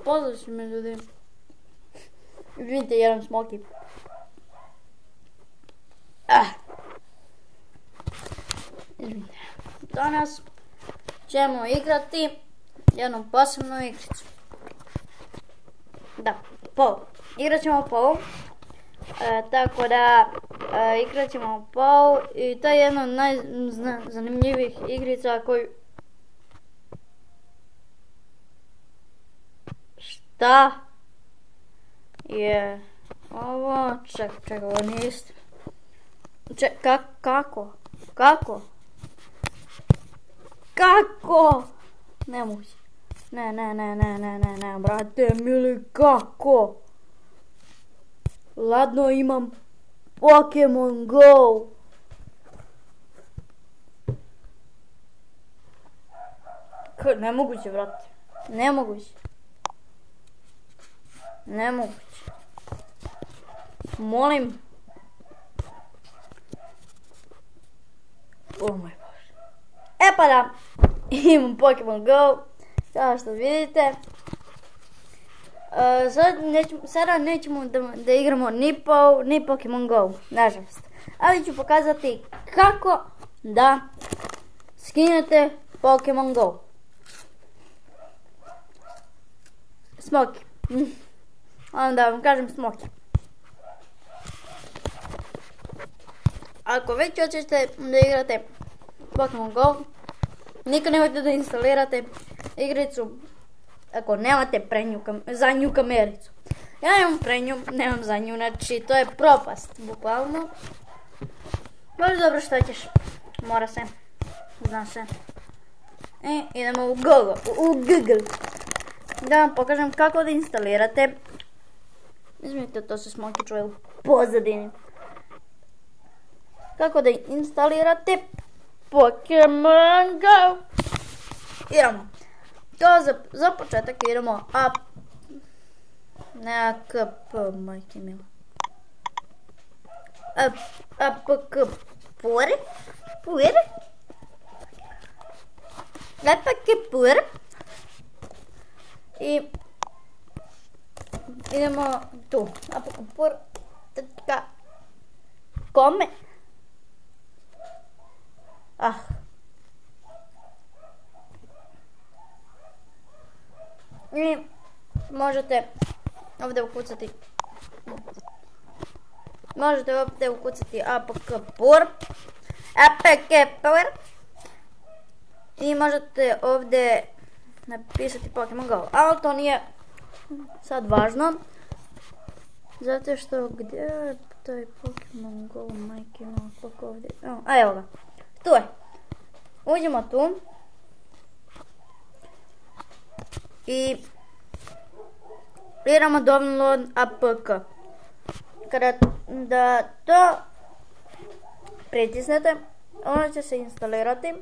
pozdrav svima ljudi. Vidite jedan smoki. Izvinite. Danas ćemo igrati jednu posebnu igricu. Da, POV. Igrat ćemo POV. Tako da igrat ćemo POV i to je jedna od najzanimljivijih igrica koju... Šta je ovo? Čekaj, ovo nije isto. Kako? Ne mogu. Ne, brate mili, kako? Ladno, imam Pokemon Go. Nemoguće, brate. Nemoguće. Molim. Oh moj bože. Pa da, imam Pokemon Go, kao što vidite. Sada nećemo da igramo ni POV, ni Pokemon Go, nažalost. Ali ću pokazati kako da skinete Pokemon Go. Smoki. Onda vam kažem smoki. Ako već hoćete da igrate Pokemon Go, nikad nemojte da instalirate igricu ako nemate zadnju kamericu. Ja imam prednju, nemam zadnju, znači to je propast, bukvalno. Baš dobro, što ćeš, mora se, zna se. Idemo u Google. Da vam pokažem kako da instalirate. Izvinite, to se smoki čuje u pozadini. Kako da instalirate Pokemon Go. Idemo. Za početak idemo majke mila. Pure. I idemo tu. Kome? I možete ovdje ukucati apk.pur i možete ovdje napisati Pokemon Go, ali to nije sad važno, zato što gdje je taj Pokemon Go, majke moja, koliko ovdje, evo ga, tu je. Uđemo tu i idemo download apk. Kada da to pritisnete, ono će se instalirati.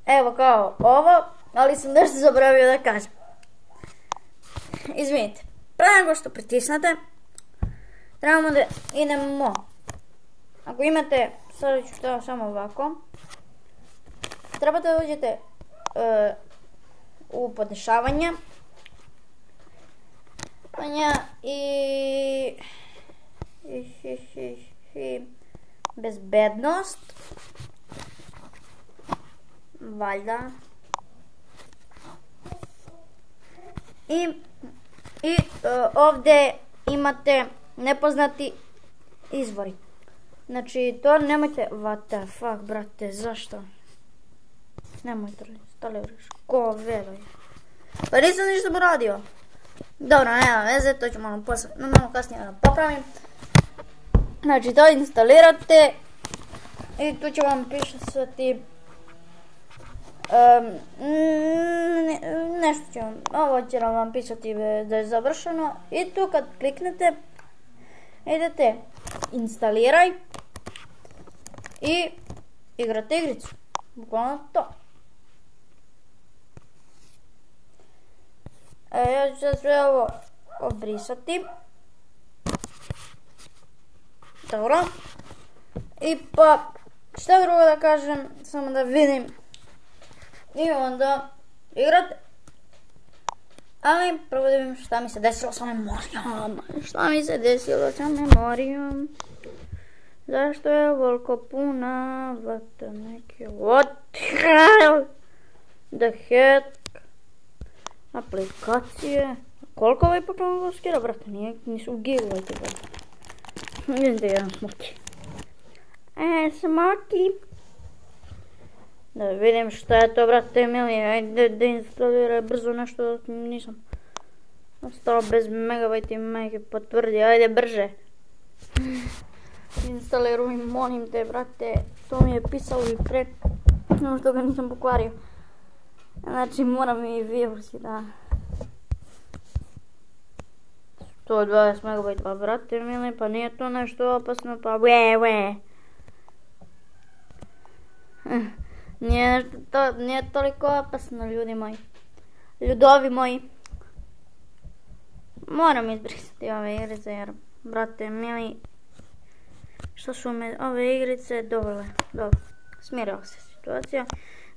Evo kao ovo, ali sam nešto zaboravio da kažem. Izvinite, prije nego što pritisnete, trebamo da idemo. Ako imate, sada ću to samo ovako, trebate da uđete u podešavanja i bezbednost, valjda, i ovdje imate nepoznati izvori. Znači to nemojte, what the fuck, brate, zašto? Nemojte instaliraš, ko veloj. Pa nisam ništa radio. Dobro, nema veze, to ću malo kasnije da popravim. Znači to instalirate i tu će vam pisati nešto će vam, ovo će vam pisati da je završeno i tu kad kliknete idete instaliraj i igrate igricu, bukvalno to. Ja ću sve ovo obrisati. Dobro. I pa, šta drugo da kažem, samo da vidim I onda igrate. Ali prvo da vidim šta mi se desilo sa memorijom. Šta mi se desilo sa memorijom? Zašto je ovoliko puna? What the heck? Aplikacije. Koliko ovaj Pokemon Go skira, brate? Nisu u gigovajte, brate. Vidite jedan Smoky. Smoky. Da vidim šta je to, brate mili. Ajde da instaliraj brzo nešto, nisam ostao bez megabajta i majke, potvrdi, ajde brže. Instaliruj, molim te, brate, to mi je pisalo i pre, no što ga nisam pokvario. Znači moram i virusi da... 120 megabajta, pa brate mili, pa nije to nešto opasno, pa Nije toliko opasno, ljudi moji. Ljudovi moji. Moram izbrisati ove igrice jer, brate mili, što su me ove igrice dovele. Dobro, smirila se situacija.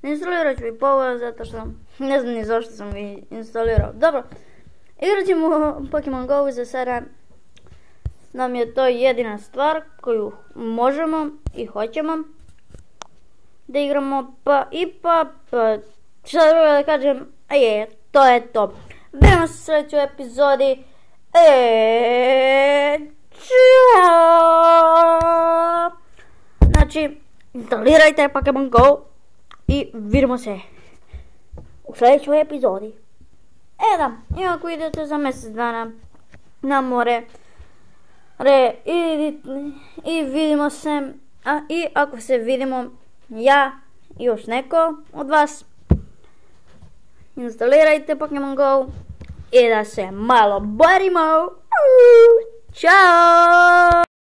Instalirat ću i povoja zato što ne znam ni zašto sam ih instalirao. Dobro, igrat ćemo Pokemon Go za sada. Nam je to jedina stvar koju možemo i hoćemo da igramo, pa šta drugo da kažem, to je to. Vidimo se u sljedećoj epizodi. Ćao! Znači, instalirajte Pokemon Go i vidimo se u sljedećoj epizodi. Da, i ako idete za mjesec dana na more, i vidimo se, i ako se vidimo ja i još neko od vas, instalirajte Pokemon Go i da se malo borimo. Ćao!